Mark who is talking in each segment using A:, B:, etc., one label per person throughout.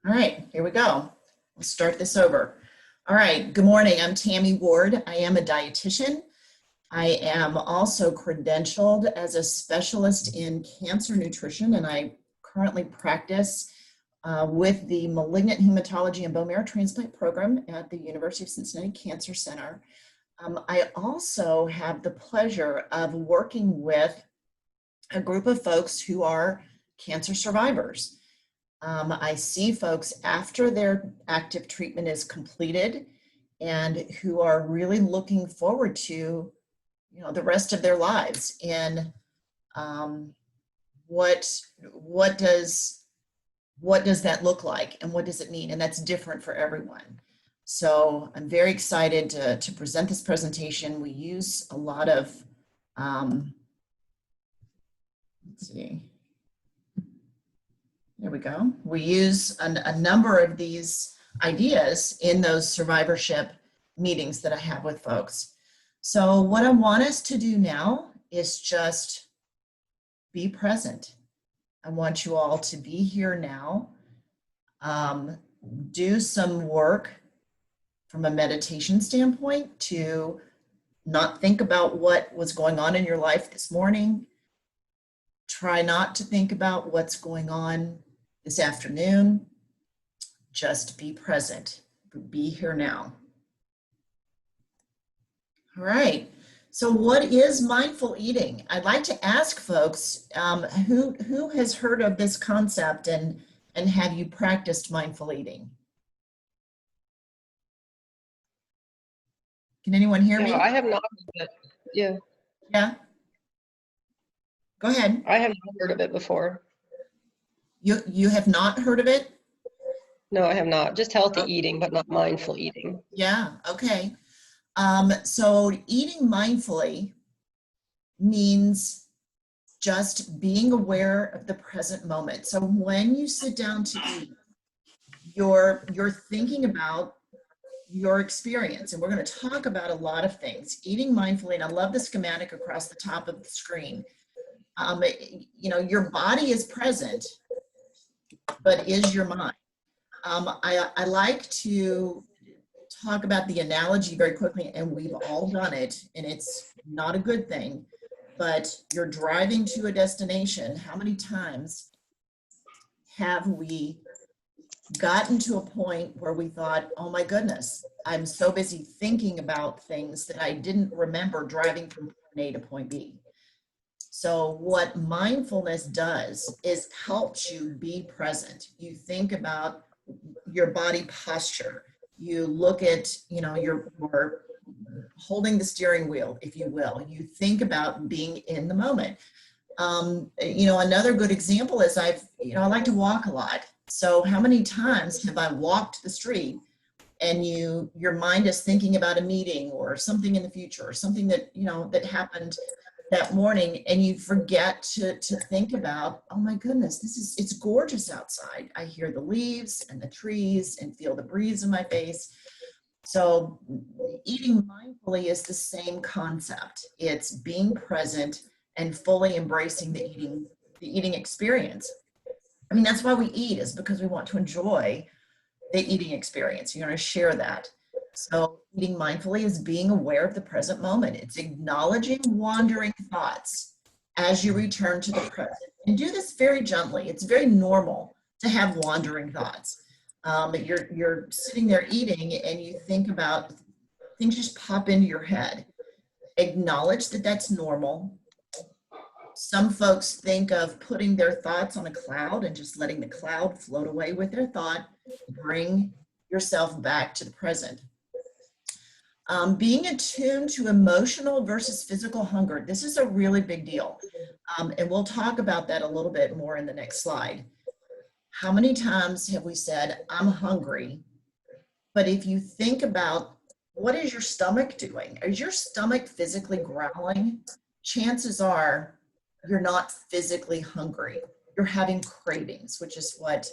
A: All right, here we go. We'll start this over. All right, good morning. I'm Tammy Ward. I am a dietitian. I am also credentialed as a specialist in cancer nutrition, and I currently practice with the Malignant Hematology and Bone Marrow Transplant Program at the University of Cincinnati Cancer Center. I also have the pleasure of working with a group of folks who are cancer survivors. I see folks after their active treatment is completed and who are really looking forward to, the rest of their lives. And what does that look like, and what does it mean? And that's different for everyone. So I'm very excited to present this presentation. We use a lot of, let's see. There we go. We use a number of these ideas in those survivorship meetings that I have with folks. So what I want us to do now is just be present. I want you all to be here now. Do some work from a meditation standpoint to not think about what was going on in your life this morning. Try not to think about what's going on this afternoon. Just be present. Be here now. All right. So what is mindful eating? I'd like to ask folks who has heard of this concept and have you practiced mindful eating? Can anyone hear me?
B: I have not. Yeah.
A: Yeah. Go ahead.
B: I have not heard of it before.
A: You have not heard of it?
B: No, I have not. Just healthy eating, but not mindful eating.
A: Yeah. Okay. So eating mindfully means just being aware of the present moment. So when you sit down to eat, you're thinking about your experience, and we're going to talk about a lot of things. Eating mindfully, and I love the schematic across the top of the screen. Your body is present, but is your mind? I like to talk about the analogy very quickly, and we've all done it, and it's not a good thing, but you're driving to a destination. How many times have we gotten to a point where we thought, oh my goodness, I'm so busy thinking about things that I didn't remember driving from point A to point B. So what mindfulness does is helps you be present. You think about your body posture. You look at, you're holding the steering wheel, if you will. You think about being in the moment. Another good example is I like to walk a lot. So how many times have I walked the street and your mind is thinking about a meeting or something in the future or something that, that happened that morning, and you forget to think about, oh my goodness, it's gorgeous outside. I hear the leaves and the trees and feel the breeze in my face. So eating mindfully is the same concept. It's being present and fully embracing the eating experience. I mean, that's why we eat, is because we want to enjoy the eating experience. You're going to share that. So eating mindfully is being aware of the present moment. It's acknowledging wandering thoughts as you return to the present. And do this very gently. It's very normal to have wandering thoughts. You're sitting there eating and you think about things just pop into your head. Acknowledge that that's normal. Some folks think of putting their thoughts on a cloud and just letting the cloud float away with their thought. Bring yourself back to the present. Being attuned to emotional versus physical hunger. This is a really big deal. And we'll talk about that a little bit more in the next slide. How many times have we said, I'm hungry? But if you think about, what is your stomach doing? Is your stomach physically growling? Chances are you're not physically hungry. You're having cravings, which is what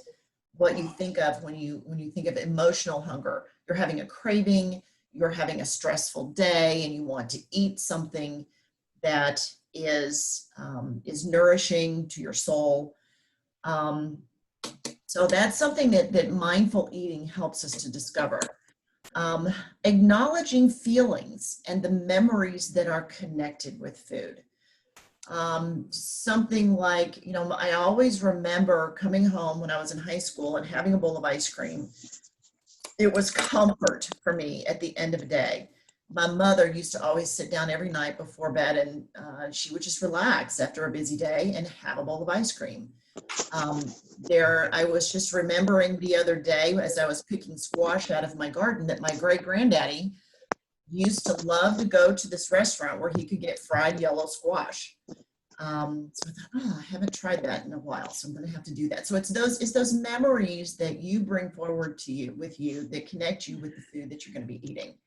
A: you think of when you think of emotional hunger. You're having a craving, you're having a stressful day, and you want to eat something that is nourishing to your soul. So that's something that mindful eating helps us to discover. Acknowledging feelings and the memories that are connected with food. Something like, I always remember coming home when I was in high school and having a bowl of ice cream. It was comfort for me at the end of the day. My mother used to always sit down every night before bed, and she would just relax after a busy day and have a bowl of ice cream. I was just remembering the other day as I was picking squash out of my garden that my great granddaddy used to love to go to this restaurant where he could get fried yellow squash. So I thought, oh, I haven't tried that in a while, so I'm going to have to do that. So it's those memories that you bring forward with you that connect you with the food that you're going to be eating.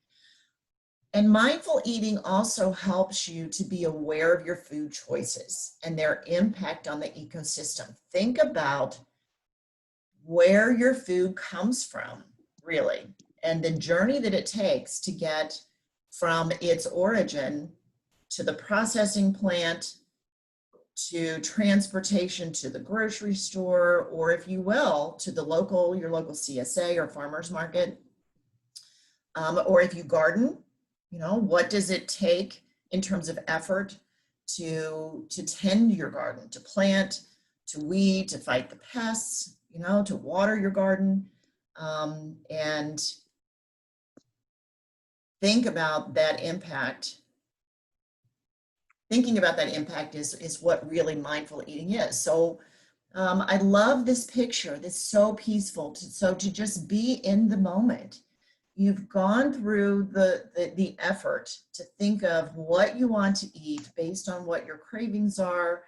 A: And mindful eating also helps you to be aware of your food choices and their impact on the ecosystem. Think about where your food comes from, really, and the journey that it takes to get from its origin to the processing plant, to transportation to the grocery store, or if you will, to your local CSA or farmer's market. Or if you garden, what does it take in terms of effort to tend your garden, to plant, to weed, to fight the pests, to water your garden, and think about that impact. Thinking about that impact is what really mindful eating is. So I love this picture. That's so peaceful. To just be in the moment. You've gone through the effort to think of what you want to eat based on what your cravings are,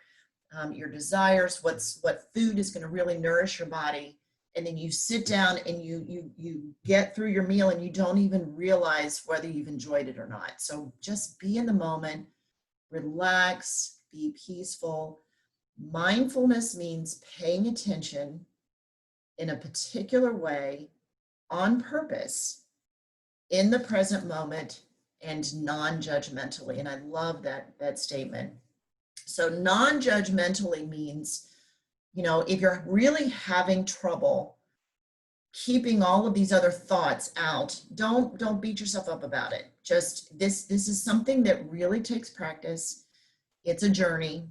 A: your desires, what food is going to really nourish your body. And then you sit down and you get through your meal and you don't even realize whether you've enjoyed it or not. So just be in the moment, relax, be peaceful. Mindfulness means paying attention in a particular way on purpose in the present moment and non-judgmentally. And I love that statement. So non-judgmentally means, if you're really having trouble keeping all of these other thoughts out, don't beat yourself up about it. Just this is something that really takes practice. It's a journey.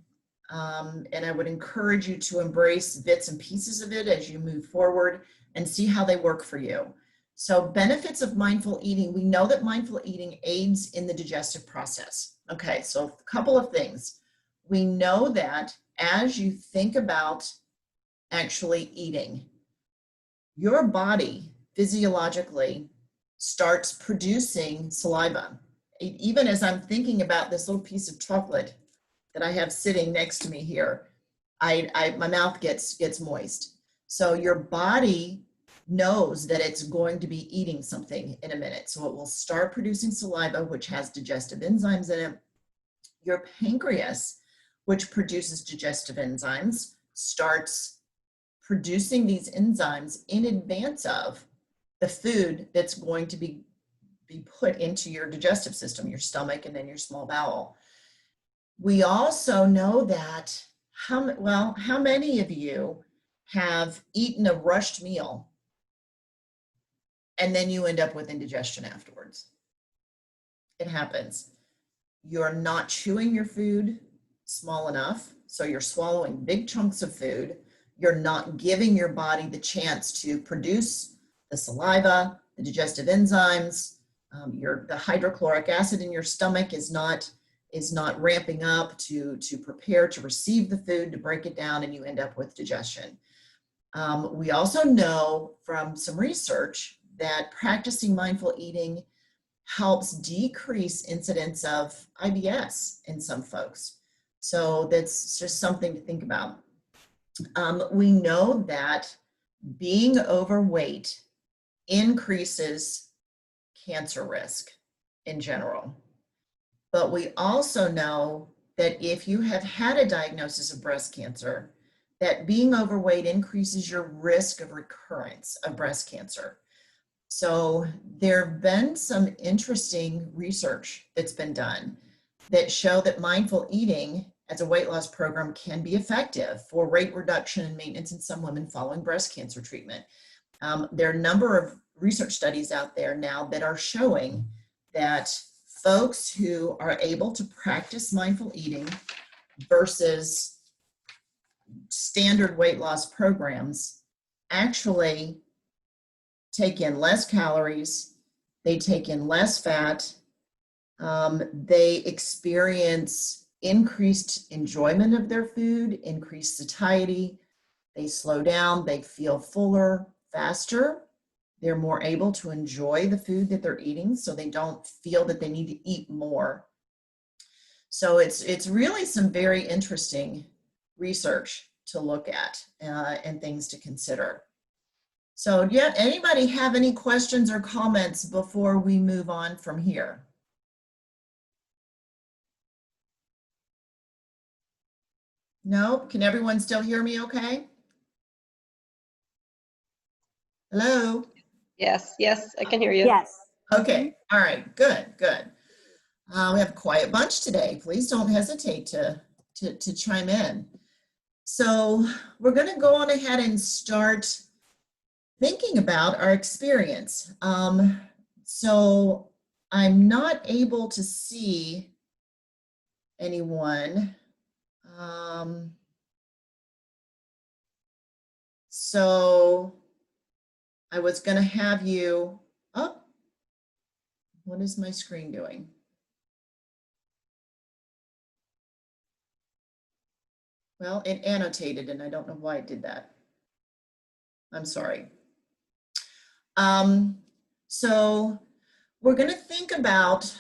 A: And I would encourage you to embrace bits and pieces of it as you move forward and see how they work for you. So benefits of mindful eating. We know that mindful eating aids in the digestive process. Okay, so a couple of things. We know that as you think about actually eating, your body physiologically starts producing saliva. Even as I'm thinking about this little piece of chocolate that I have sitting next to me here, my mouth gets moist. So your body knows that it's going to be eating something in a minute. So it will start producing saliva, which has digestive enzymes in it. Your pancreas, which produces digestive enzymes, starts producing these enzymes in advance of the food that's going to be put into your digestive system, your stomach, and then your small bowel. We also know that, how many of you have eaten a rushed meal and then you end up with indigestion afterwards? It happens. You're not chewing your food small enough, so you're swallowing big chunks of food. You're not giving your body the chance to produce the saliva, the digestive enzymes. The hydrochloric acid in your stomach is not ramping up to prepare to receive the food, to break it down, and you end up with digestion. We also know from some research that practicing mindful eating helps decrease incidence of IBS in some folks. So that's just something to think about. We know that being overweight increases cancer risk in general. But we also know that if you have had a diagnosis of breast cancer, that being overweight increases your risk of recurrence of breast cancer. So there have been some interesting research that's been done that show that mindful eating as a weight loss program can be effective for weight reduction and maintenance in some women following breast cancer treatment. There are a number of research studies out there now that are showing that folks who are able to practice mindful eating versus standard weight loss programs actually take in less calories, they take in less fat, they experience increased enjoyment of their food, increased satiety, they slow down, they feel fuller, faster, they're more able to enjoy the food that they're eating, so they don't feel that they need to eat more. So it's really some very interesting research to look at and things to consider. So yeah, anybody have any questions or comments before we move on from here? No? Can everyone still hear me okay? Hello?
B: Yes, yes, I can hear you.
C: Yes.
A: Okay, all right, good, good. We have a quiet bunch today. Please don't hesitate to chime in. So we're going to go on ahead and start thinking about our experience. So I'm not able to see anyone. So I was going to have you up. What is my screen doing? Well, it annotated and I don't know why it did that. I'm sorry. So we're going to think about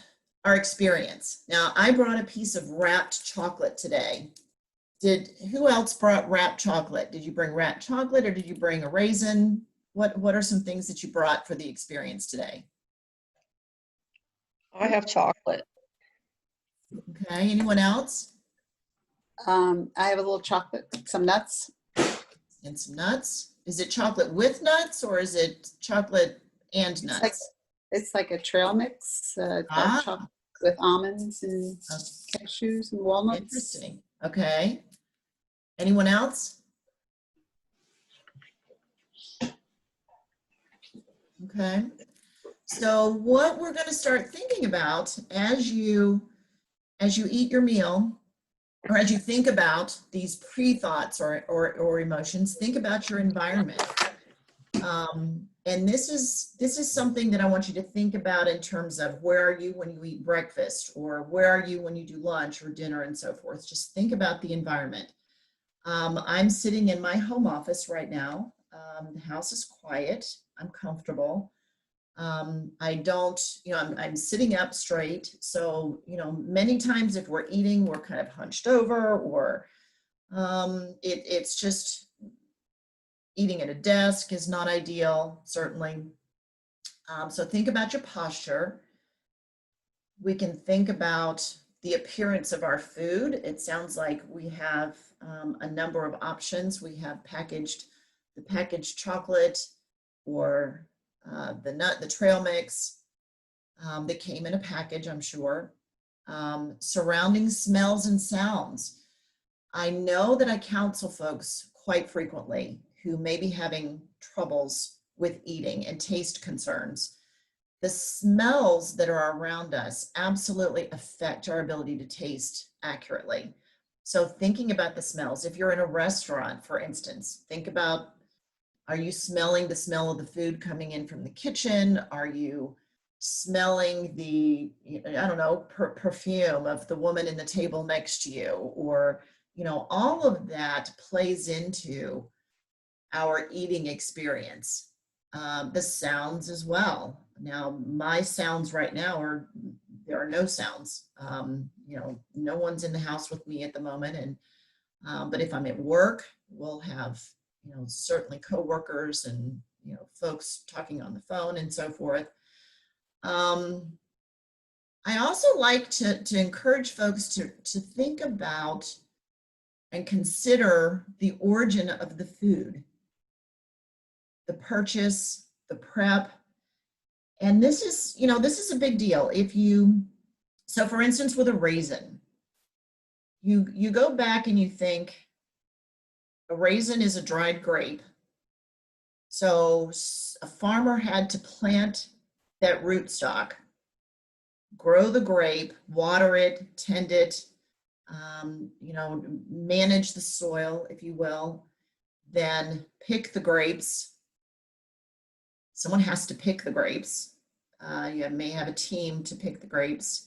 A: our experience. Now, I brought a piece of wrapped chocolate today. Who else brought wrapped chocolate? Did you bring wrapped chocolate or did you bring a raisin? What are some things that you brought for the experience today?
B: I have chocolate.
A: Okay, anyone else?
C: I have a little chocolate, some nuts.
A: And some nuts. Is it chocolate with nuts or is it chocolate and nuts?
C: It's like a trail mix, dark
A: Ah.
C: chocolate with almonds and cashews and walnuts.
A: Interesting. Okay. Anyone else? Okay. So what we're going to start thinking about as you eat your meal, or as you think about these pre-thoughts or emotions, think about your environment. And this is something that I want you to think about in terms of where are you when you eat breakfast, or where are you when you do lunch or dinner and so forth. Just think about the environment. I'm sitting in my home office right now. The house is quiet. I'm comfortable. I don't, I'm sitting up straight. So, many times if we're eating, we're kind of hunched over, or it's just eating at a desk is not ideal, certainly. So think about your posture. We can think about the appearance of our food. It sounds like we have a number of options. We have the packaged chocolate, or the trail mix that came in a package, I'm sure. Surrounding smells and sounds. I know that I counsel folks quite frequently who may be having troubles with eating and taste concerns. The smells that are around us absolutely affect our ability to taste accurately. So thinking about the smells, if you're in a restaurant, for instance, think about, are you smelling the smell of the food coming in from the kitchen? Are you smelling the, perfume of the woman in the table next to you? Or, all of that plays into our eating experience. The sounds as well. Now, my sounds right now there are no sounds. No one's in the house with me at the moment. And, but if I'm at work, we'll have, certainly coworkers and, folks talking on the phone and so forth. I also like to encourage folks to think about and consider the origin of the food, the purchase, the prep. And this is a big deal. So for instance, with a raisin, you go back and you think a raisin is a dried grape. So a farmer had to plant that rootstock, grow the grape, water it, tend it, manage the soil, if you will, then pick the grapes. Someone has to pick the grapes. You may have a team to pick the grapes,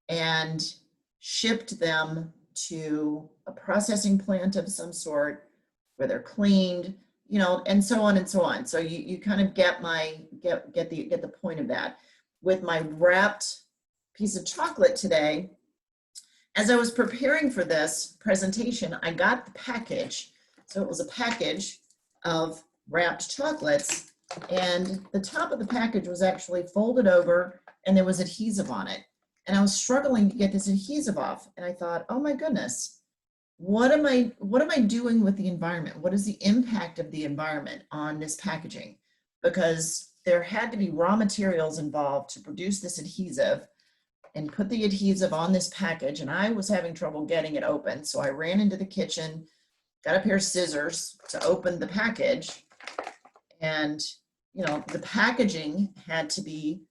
A: and shipped them to a processing plant of some sort where they're cleaned, and so on and so on. So you kind of get the point of that. With my wrapped piece of chocolate today, as I was preparing for this presentation, I got the package. So it was a package of wrapped chocolates, and the top of the package was actually folded over and there was adhesive on it. And I was struggling to get this adhesive off. And I thought, oh my goodness, what am I doing with the environment? What is the impact of the environment on this packaging? Because there had to be raw materials involved to produce this adhesive and put the adhesive on this package. And I was having trouble getting it open. So I ran into the kitchen, got a pair of scissors to open the package. And, the packaging had to be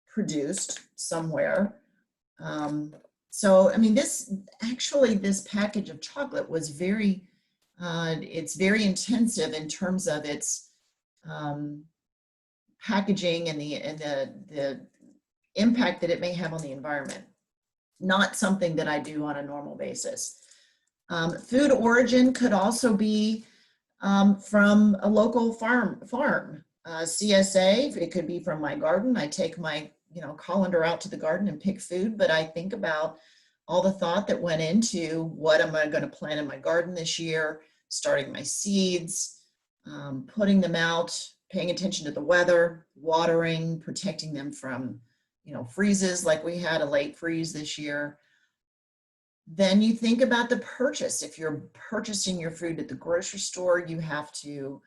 A: produced somewhere. So, I mean, this package of chocolate was it's very intensive in terms of its packaging and the impact that it may have on the environment. Not something that I do on a normal basis. Food origin could also be from a local farm. CSA, it could be from my garden. I take my colander out to the garden and pick food, but I think about all the thought that went into what am I going to plant in my garden this year, starting my seeds, putting them out, paying attention to the weather, watering, protecting them from freezes like we had a late freeze this year. Then you think about the purchase. If you're purchasing your food at the grocery store, you have to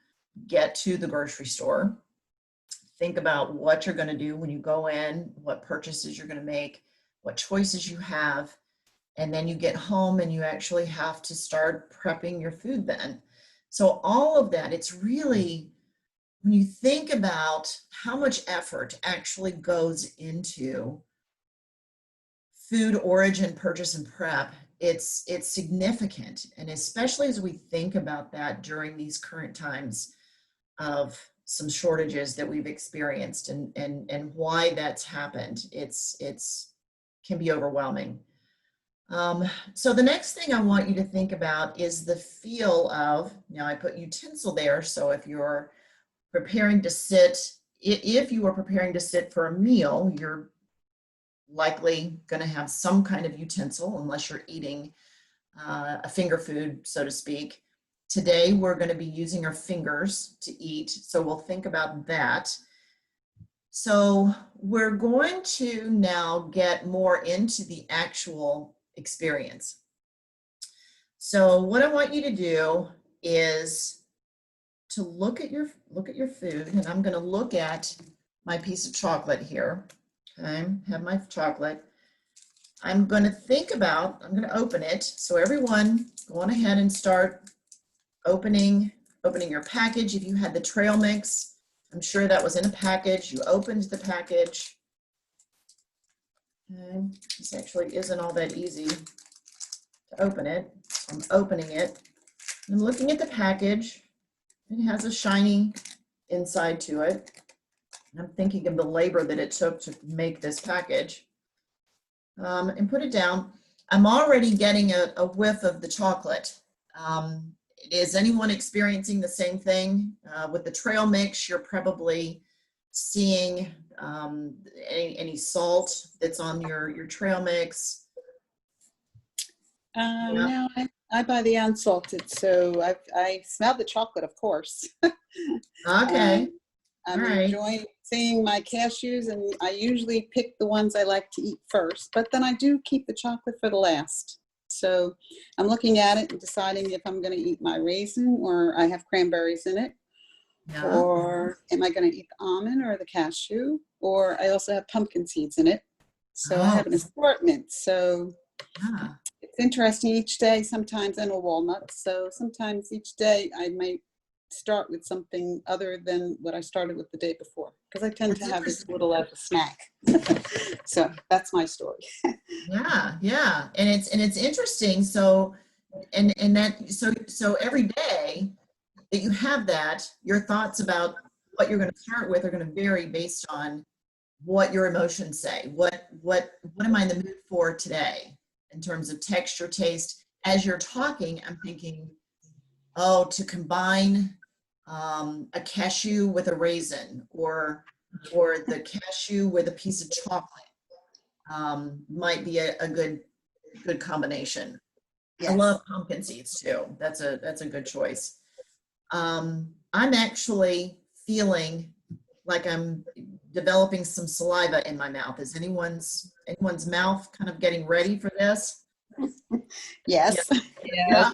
A: get to the grocery store. Think about what you're going to do when you go in, what purchases you're going to make, what choices you have. And then you get home and you actually have to start prepping your food then. So all of that, it's really, when you think about how much effort actually goes into food origin, purchase, and prep, it's significant. And especially as we think about that during these current times of some shortages that we've experienced and why that's happened, it's can be overwhelming. So the next thing I want you to think about is the feel of, now I put utensil there, so if you're preparing to sit, if you are preparing to sit for a meal, you're likely going to have some kind of utensil unless you're eating a finger food, so to speak. Today, we're going to be using our fingers to eat, so we'll think about that. So we're going to now get more into the actual experience. So what I want you to do is to look at your food, and I'm going to look at my piece of chocolate here. Okay, have my chocolate. I'm going to open it. So everyone, go on ahead and start opening your package. If you had the trail mix, I'm sure that was in a package. You opened the package. Okay. This actually isn't all that easy to open it. So I'm opening it. I'm looking at the package. It has a shiny inside to it. And I'm thinking of the labor that it took to make this package. And put it down. I'm already getting a whiff of the chocolate. Is anyone experiencing the same thing? With the trail mix, you're probably seeing any salt that's on your trail mix. Yeah.
C: No, I buy the unsalted, so I smell the chocolate, of course.
A: Okay.
C: I'm
A: All right.
C: enjoying seeing my cashews, and I usually pick the ones I like to eat first, but then I do keep the chocolate for the last. So I'm looking at it and deciding if I'm going to eat my raisin or I have cranberries in it.
A: Yeah.
C: Or am I going to eat the almond or the cashew? Or I also have pumpkin seeds in it. So I have an assortment. So
A: Yeah.
C: It's interesting each day sometimes, and a walnut. So sometimes each day I might start with something other than what I started with the day before, because I tend to have this little as a snack. So that's my story.
A: Yeah. And it's interesting. So, so every day that you have that, your thoughts about what you're going to start with are going to vary based on what your emotions say. What am I in the mood for today in terms of texture, taste? As you're talking, I'm thinking, oh, to combine a cashew with a raisin, or the cashew with a piece of chocolate, might be a good combination.
C: Yes.
A: I love pumpkin seeds too. That's a good choice. I'm actually feeling like I'm developing some saliva in my mouth. Is anyone's mouth kind of getting ready for this?
C: Yes.
B: Yeah.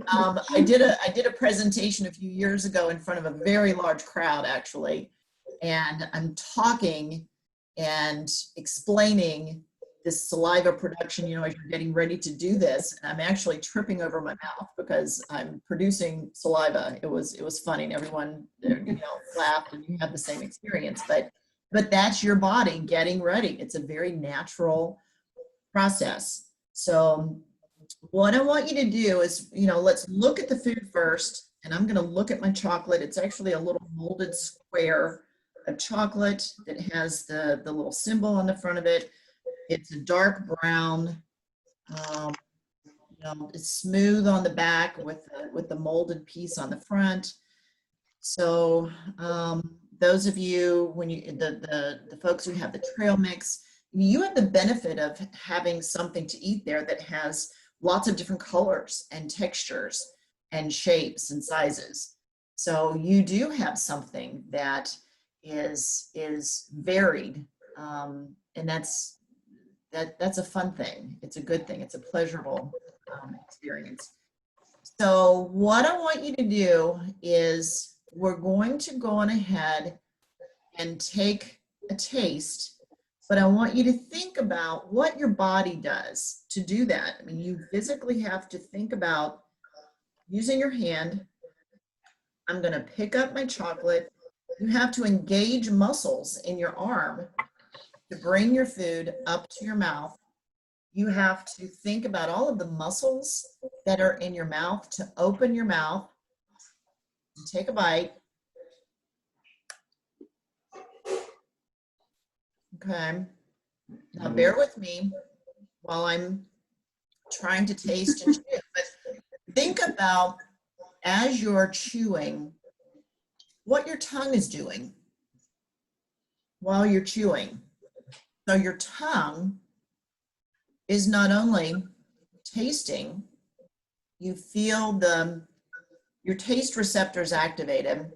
A: I did a presentation a few years ago in front of a very large crowd, actually, and I'm talking and explaining this saliva production, as you're getting ready to do this. And I'm actually tripping over my mouth because I'm producing saliva. It was funny, and everyone laughed, and you had the same experience. But that's your body getting ready. It's a very natural process. So what I want you to do is, let's look at the food first, and I'm going to look at my chocolate. It's actually a little molded square of chocolate that has the little symbol on the front of it. It's a dark brown. It's smooth on the back with the molded piece on the front. So those of you, when the folks who have the trail mix, you have the benefit of having something to eat there that has lots of different colors and textures and shapes and sizes. So you do have something that is varied, and that's a fun thing. It's a good thing. It's a pleasurable experience. So what I want you to do is we're going to go on ahead and take a taste, but I want you to think about what your body does to do that. I mean, you physically have to think about using your hand. I'm going to pick up my chocolate. You have to engage muscles in your arm to bring your food up to your mouth. You have to think about all of the muscles that are in your mouth to open your mouth and take a bite. Okay. Now bear with me while I'm trying to taste and chew. But think about, as you're chewing, what your tongue is doing while you're chewing. So your tongue is not only tasting, you feel your taste receptors activated.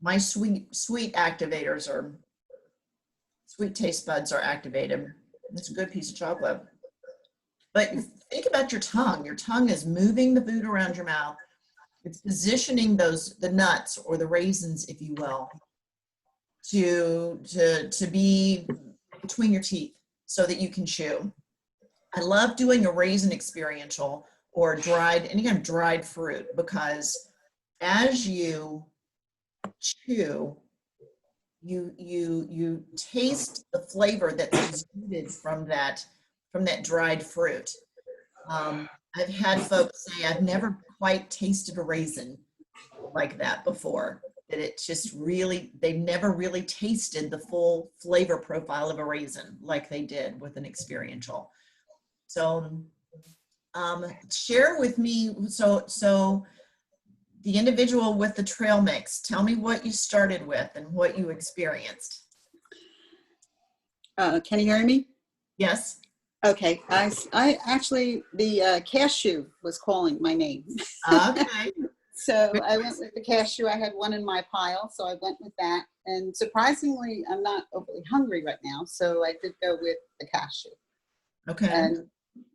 A: My sweet activators, or sweet taste buds, are activated. It's a good piece of chocolate. But think about your tongue. Your tongue is moving the food around your mouth. It's positioning the nuts, or the raisins, if you will, to be between your teeth so that you can chew. I love doing a raisin experiential, or any kind of dried fruit, because as you chew, you taste the flavor that's exuded from that dried fruit. I've had folks say, I've never quite tasted a raisin like that before, that it just really, they've never really tasted the full flavor profile of a raisin like they did with an experiential. So share with me, so the individual with the trail mix, tell me what you started with and what you experienced.
C: Can you hear me?
A: Yes.
C: Okay. I actually, the cashew was calling my name.
A: Okay.
C: So I went with the cashew. I had one in my pile, so I went with that. And surprisingly, I'm not overly hungry right now, so I did go with the cashew.
A: Okay.
C: And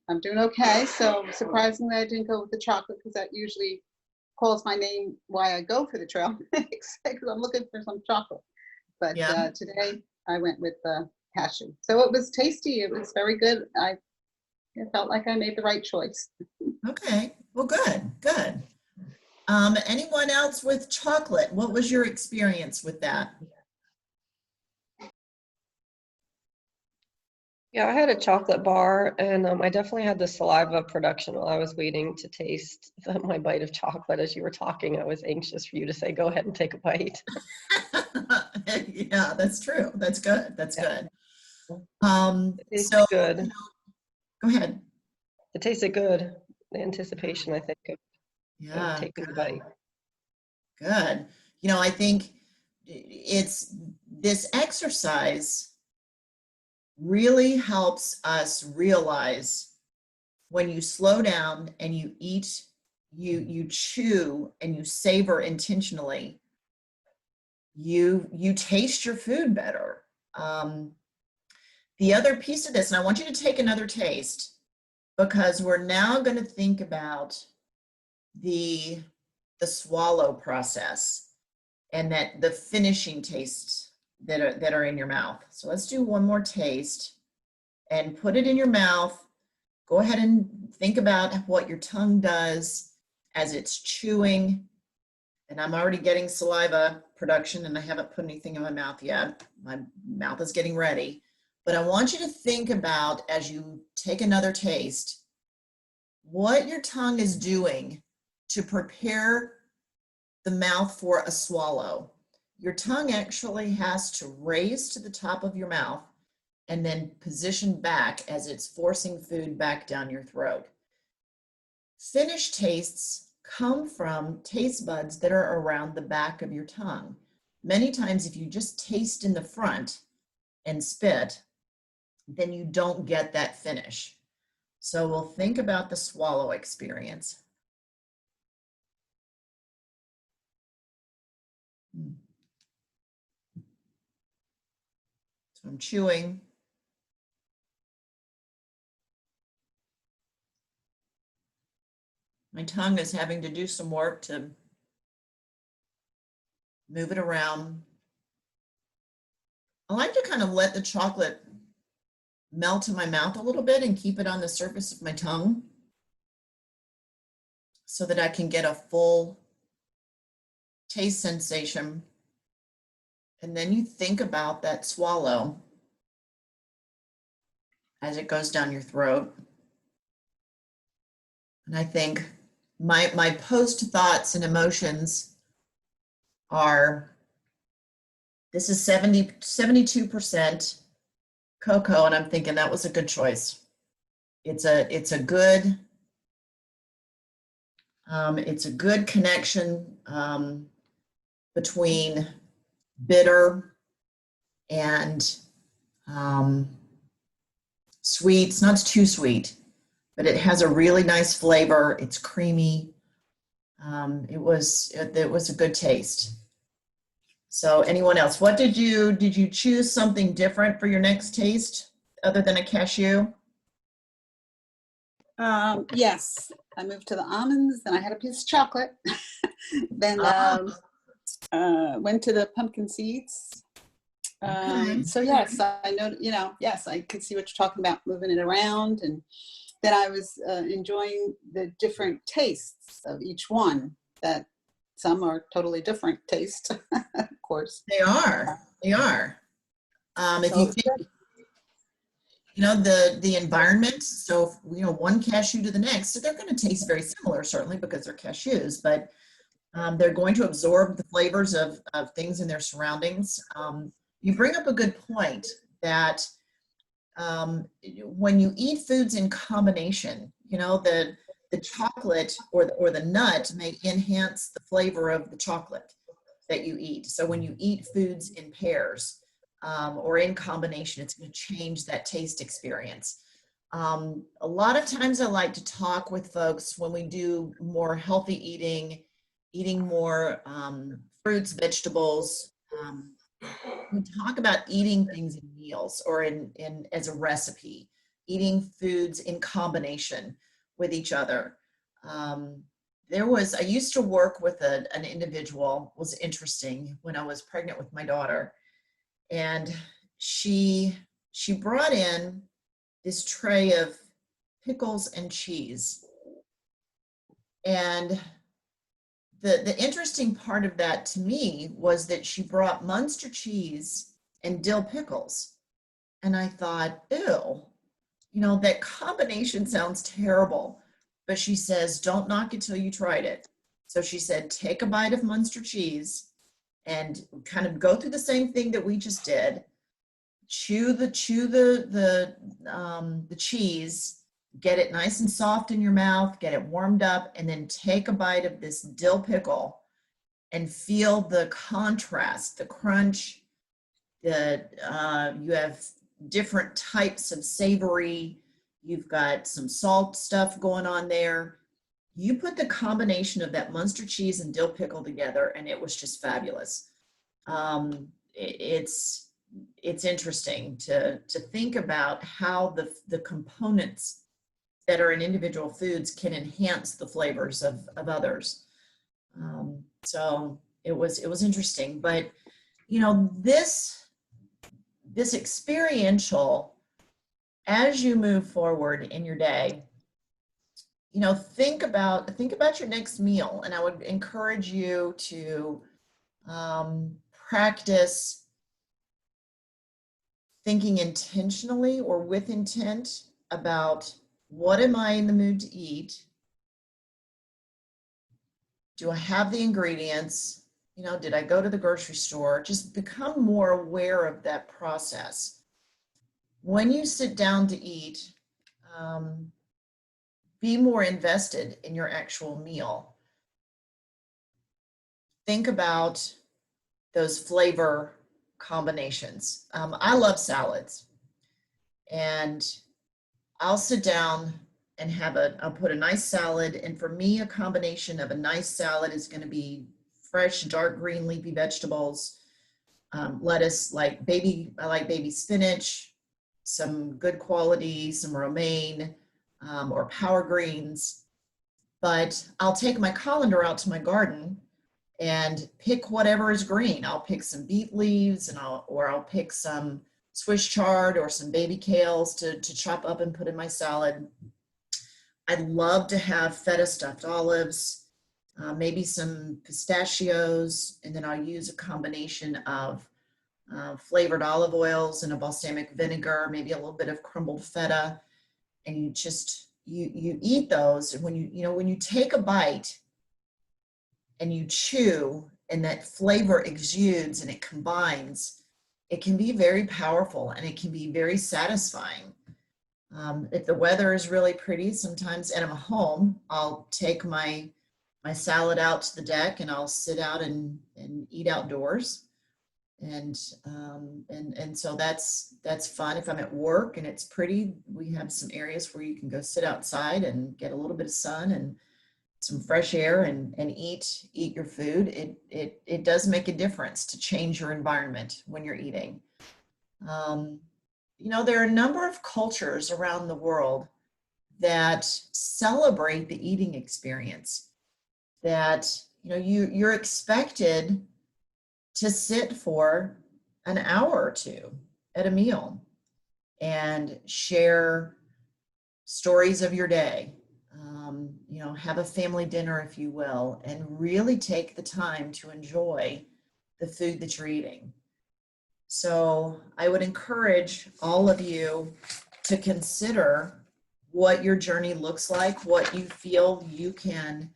C: I'm doing okay. So surprisingly, I didn't go with the chocolate, because that usually calls my name why I go for the trail mix, because I'm looking for some chocolate. But today I went with the cashew. So it was tasty. It was very good. I I felt like I made the right choice.
A: Okay, well, good, good. Anyone else with chocolate? What was your experience with that?
B: Yeah, I had a chocolate bar, and I definitely had the saliva production while I was waiting to taste my bite of chocolate. As you were talking, I was anxious for you to say, go ahead and take a bite.
A: Yeah, that's true. That's good. That's
B: Yeah.
A: good.
B: It tasted
A: So,
B: good.
A: go ahead.
B: It tasted good. The anticipation, I think, of
A: Yeah,
B: taking the bite.
A: good. I think it's this exercise really helps us realize when you slow down and you eat, you chew and you savor intentionally, you taste your food better. The other piece of this, and I want you to take another taste because we're now going to think about the swallow process and that the finishing tastes that are in your mouth. So let's do one more taste and put it in your mouth. Go ahead and think about what your tongue does as it's chewing. And I'm already getting saliva production and I haven't put anything in my mouth yet. My mouth is getting ready. But I want you to think about, as you take another taste, what your tongue is doing to prepare the mouth for a swallow. Your tongue actually has to raise to the top of your mouth and then position back as it's forcing food back down your throat. Finished tastes come from taste buds that are around the back of your tongue. Many times, if you just taste in the front and spit, then you don't get that finish. So we'll think about the swallow experience. So I'm chewing. My tongue is having to do some work to move it around. I like to kind of let the chocolate melt in my mouth a little bit and keep it on the surface of my tongue so that I can get a full taste sensation. And then you think about that swallow as it goes down your throat. And I think my post thoughts and emotions are, this is 72% cocoa, and I'm thinking that was a good choice. It's a good connection between bitter and sweet. It's not too sweet, but it has a really nice flavor. It's creamy. It was a good taste. So anyone else, what did you choose something different for your next taste other than a cashew?
C: Yes, I moved to the almonds, then I had a piece of chocolate. Then went to the pumpkin seeds.
A: Okay.
C: So yes, I know, yes, I could see what you're talking about, moving it around. And then I was enjoying the different tastes of each one, that some are totally different tastes, of course.
A: They are. They are. If
C: So
A: you
C: it's
A: think, the environment, so one cashew to the next, so they're going to taste very similar, certainly because they're cashews, but they're going to absorb the flavors of things in their surroundings. You bring up a good point that when you eat foods in combination, the chocolate or the nut may enhance the flavor of the chocolate that you eat. So when you eat foods in pairs or in combination, it's going to change that taste experience. A lot of times I like to talk with folks when we do more healthy eating more fruits, vegetables. We talk about eating things in meals or in as a recipe, eating foods in combination with each other. I used to work with an individual, was interesting, when I was pregnant with my daughter, and she brought in this tray of pickles, and cheese. And the interesting part of that to me was that she brought Munster cheese and dill pickles. And I thought, ew, that combination sounds terrible. But she says, don't knock it till you tried it. So she said, take a bite of Munster cheese and kind of go through the same thing that we just did. Chew the cheese, get it nice and soft in your mouth, get it warmed up, and then take a bite of this dill pickle and feel the contrast, the crunch. You have different types of savory. You've got some salt stuff going on there. You put the combination of that Munster cheese and dill pickle together, and it was just fabulous. It's interesting to think about how the components that are in individual foods can enhance the flavors of others. So it was interesting, but this experiential, as you move forward in your day, think about your next meal, and I would encourage you to practice thinking intentionally or with intent about, what am I in the mood to eat? Do I have the ingredients? Did I go to the grocery store? Just become more aware of that process. When you sit down to eat, be more invested in your actual meal. Think about those flavor combinations. I love salads, and I'll sit down and I'll put a nice salad. And for me, a combination of a nice salad is going to be fresh, dark green leafy vegetables, lettuce, I like baby spinach, some good quality, some romaine, or power greens. But I'll take my colander out to my garden and pick whatever is green. I'll pick some beet leaves, and I'll pick some Swiss chard or some baby kales to chop up and put in my salad. I'd love to have feta stuffed olives, maybe some pistachios, and then I'll use a combination of flavored olive oils and a balsamic vinegar, maybe a little bit of crumbled feta, and you eat those. And when you take a bite and you chew, and that flavor exudes and it combines, it can be very powerful and it can be very satisfying. If the weather is really pretty, sometimes, and I'm home, I'll take my salad out to the deck and I'll sit out and eat outdoors. And so that's fun. If I'm at work and it's pretty, we have some areas where you can go sit outside and get a little bit of sun and some fresh air and eat your food. It does make a difference to change your environment when you're eating. There are a number of cultures around the world that celebrate the eating experience, that you're expected to sit for an hour or two at a meal and share stories of your day. Have a family dinner, if you will, and really take the time to enjoy the food that you're eating. So I would encourage all of you to consider what your journey looks like, what you feel you can,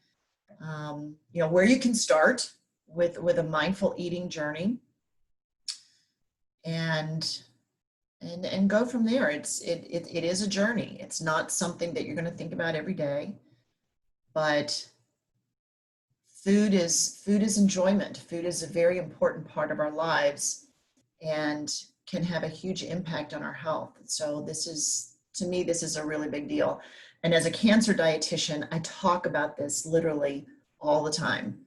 A: where you can start with a mindful eating journey, and go from there. It is a journey. It's not something that you're going to think about every day, but food is enjoyment. Food is a very important part of our lives and can have a huge impact on our health. So to me, this is a really big deal. And as a cancer dietitian, I talk about this literally all the time,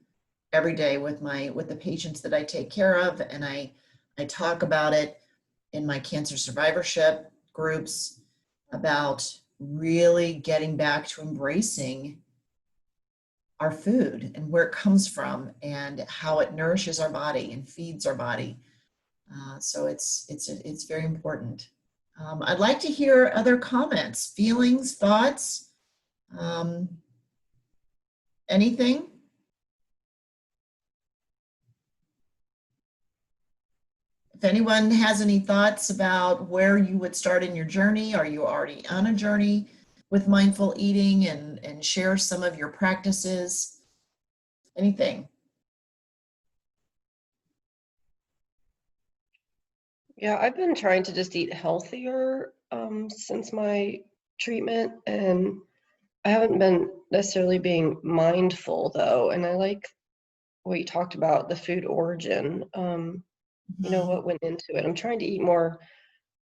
A: every day with the patients that I take care of. And I talk about it in my cancer survivorship groups, about really getting back to embracing our food and where it comes from and how it nourishes our body and feeds our body. So it's very important. I'd like to hear other comments, feelings, thoughts, anything? If anyone has any thoughts about where you would start in your journey, are you already on a journey with mindful eating, and share some of your practices? Anything?
B: Yeah, I've been trying to just eat healthier since my treatment, and I haven't been necessarily being mindful though. And I like what you talked about, the food origin, you know, what went into it. I'm trying to eat more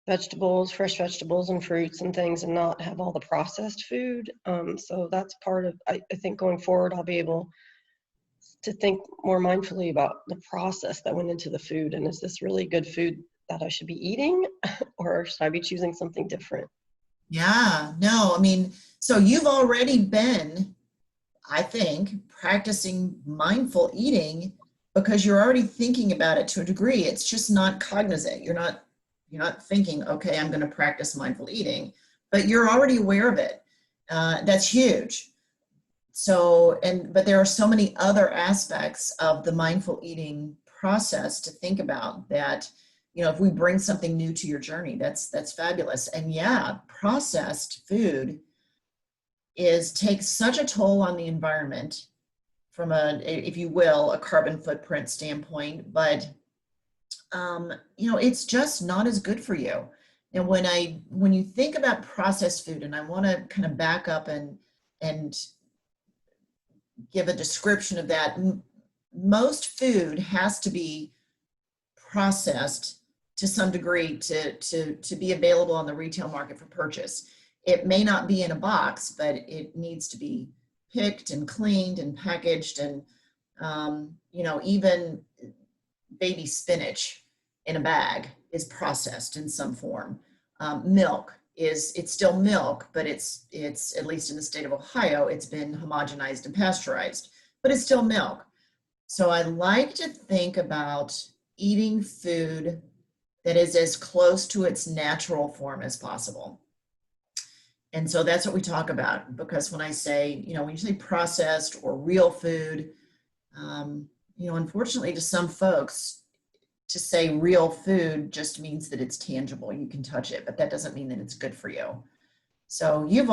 B: vegetables, fresh vegetables and fruits and things, and not have all the processed food. So that's part of, I think going forward, I'll be able to think more mindfully about the process that went into the food. And is this really good food that I should be eating, or should I be choosing something different?
A: Yeah, no, I mean, so you've already been, I think, practicing mindful eating because you're already thinking about it to a degree. It's just not cognizant. You're not thinking, okay, I'm going to practice mindful eating, but you're already aware of it. That's huge. So, but there are so many other aspects of the mindful eating process to think about that, if we bring something new to your journey, that's fabulous. And yeah, processed food takes such a toll on the environment from if you will, a carbon footprint standpoint, but it's just not as good for you. And when you think about processed food, and I want to kind of back up and give a description of that, most food has to be processed to some degree to be available on the retail market for purchase. It may not be in a box, but it needs to be picked and cleaned and packaged, and even baby spinach in a bag is processed in some form. Milk it's still milk, but it's at least in the state of Ohio, it's been homogenized and pasteurized, but it's still milk. So I like to think about eating food that is as close to its natural form as possible. And so that's what we talk about, because when I say, when you say processed or real food, unfortunately to some folks, to say real food just means that it's tangible, you can touch it, but that doesn't mean that it's good for you. So you have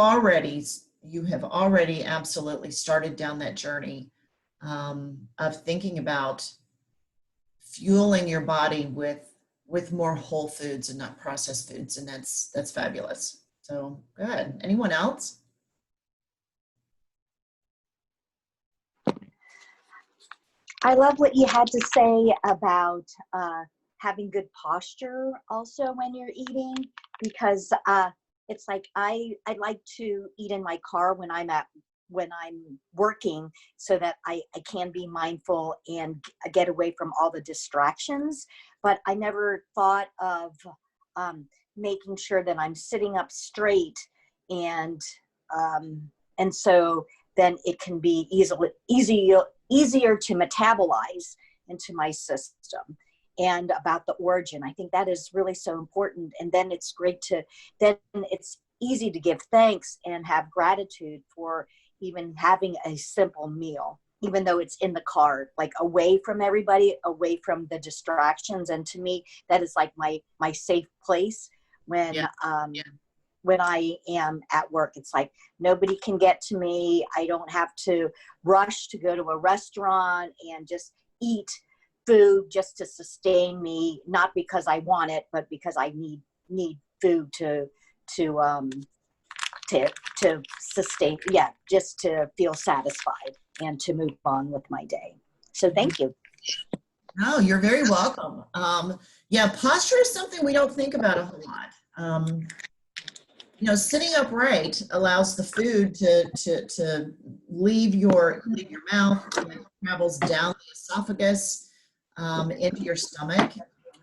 A: already absolutely started down that journey of thinking about fueling your body with more whole foods and not processed foods, and that's fabulous. So good. Anyone else?
D: I love what you had to say about having good posture also when you're eating, because it's like I like to eat in my car when I'm working, so that I can be mindful and get away from all the distractions. But I never thought of making sure that I'm sitting up straight, and so then it can be easier to metabolize into my system. And about the origin, I think that is really so important. And then it's easy to give thanks and have gratitude for even having a simple meal, even though it's in the car, like away from everybody, away from the distractions. And to me, that is like my safe place when I am at work. It's like nobody can get to me. I don't have to rush to go to a restaurant and just eat food just to sustain me, not because I want it, but because I need food to sustain, just to feel satisfied and to move on with my day. So thank you.
A: No, you're very welcome. Posture is something we don't think about a whole lot. Sitting upright allows the food to leave your mouth, and it travels down the esophagus into your stomach.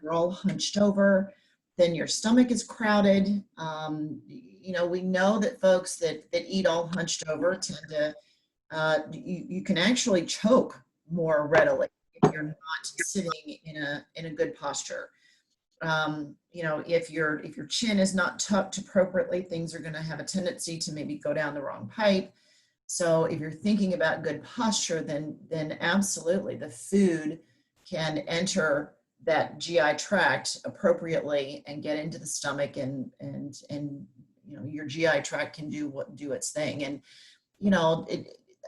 A: You're all hunched over, then your stomach is crowded. We know that folks that eat all hunched over tend to, you can actually choke more readily if you're not sitting in a good posture. You know, if your chin is not tucked appropriately, things are going to have a tendency to maybe go down the wrong pipe. So if you're thinking about good posture, then absolutely the food can enter that GI tract appropriately and get into the stomach, and you know, your GI tract can do its thing. And you know,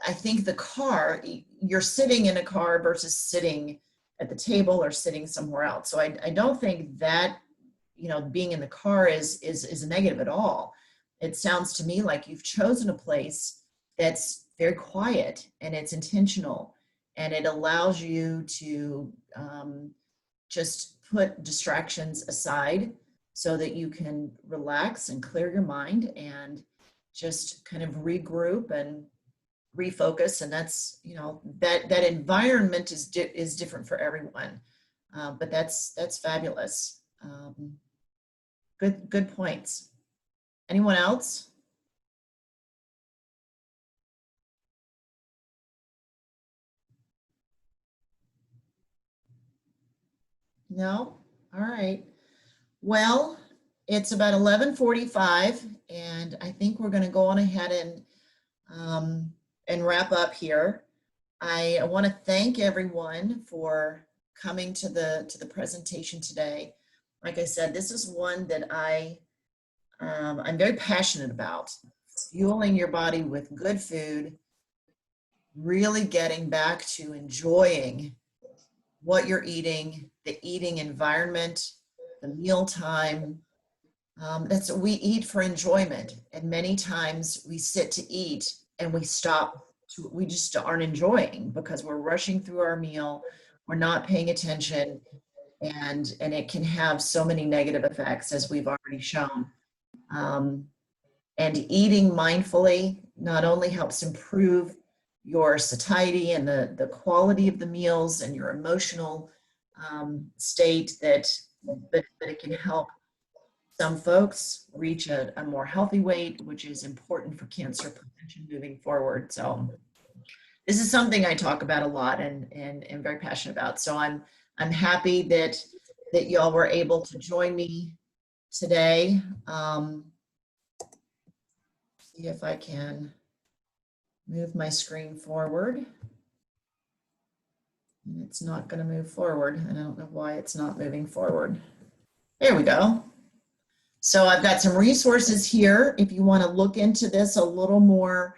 A: I think the car, you're sitting in a car versus sitting at the table or sitting somewhere else. So I don't think that, you know, being in the car is a negative at all. It sounds to me like you've chosen a place that's very quiet and it's intentional, and it allows you to just put distractions aside so that you can relax and clear your mind and just kind of regroup and refocus. And that's, you know, that environment is different for everyone, but that's fabulous. Good points. Anyone else? No? All right. Well, it's about 11:45, and I think we're going to go on ahead and wrap up here. I want to thank everyone for coming to the presentation today. Like I said, this is one that I'm very passionate about. Fueling your body with good food, really getting back to enjoying what you're eating, the eating environment, the mealtime. We eat for enjoyment, and many times we sit to eat and we just aren't enjoying because we're rushing through our meal, we're not paying attention, and it can have so many negative effects, as we've already shown. And eating mindfully not only helps improve your satiety and the quality of the meals and your emotional state, but it can help some folks reach a more healthy weight, which is important for cancer prevention moving forward. So this is something I talk about a lot and am very passionate about. So I'm happy that y'all were able to join me today. See if I can move my screen forward. And it's not going to move forward. And I don't know why it's not moving forward. There we go. So I've got some resources here if you want to look into this a little more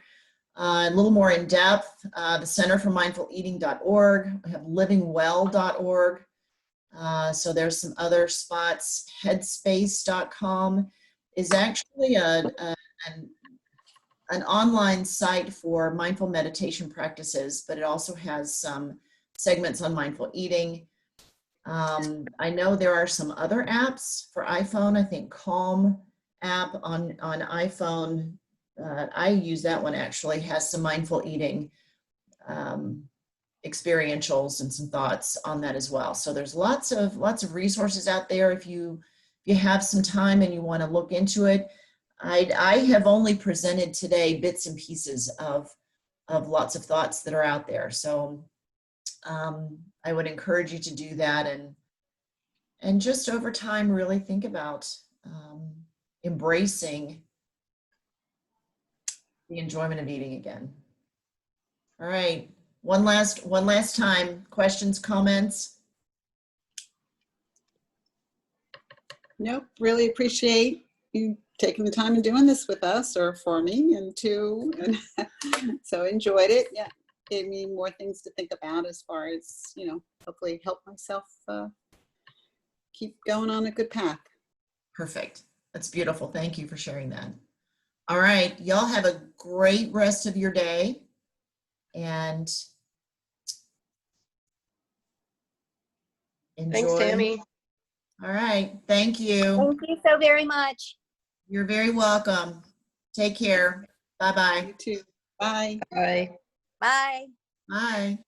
A: in depth. The Center for Mindful Eating.org. I have livingwell.org. So there's some other spots. Headspace.com is actually an online site for mindful meditation practices, but it also has some segments on mindful eating. I know there are some other apps for iPhone. I think Calm app on iPhone, I use that one actually, has some mindful eating experientials and some thoughts on that as well. So there's lots of resources out there if you have some time and you want to look into it. I have only presented today bits and pieces of lots of thoughts that are out there. So I would encourage you to do that and just over time really think about embracing the enjoyment of eating again. All right, one last time, questions, comments?
C: Nope, really appreciate you taking the time and doing this with us, or for me, and so enjoyed it. Yeah, gave me more things to think about as far as, you know, hopefully help myself keep going on a good path.
A: Perfect. That's beautiful. Thank you for sharing that. All right, y'all have a great rest of your day, and enjoy.
B: Thanks, Tammy.
A: All right, thank you.
D: Thank you so very much.
A: You're very welcome. Take care. Bye-bye.
C: You too. Bye.
B: Bye.
D: Bye.
A: Bye.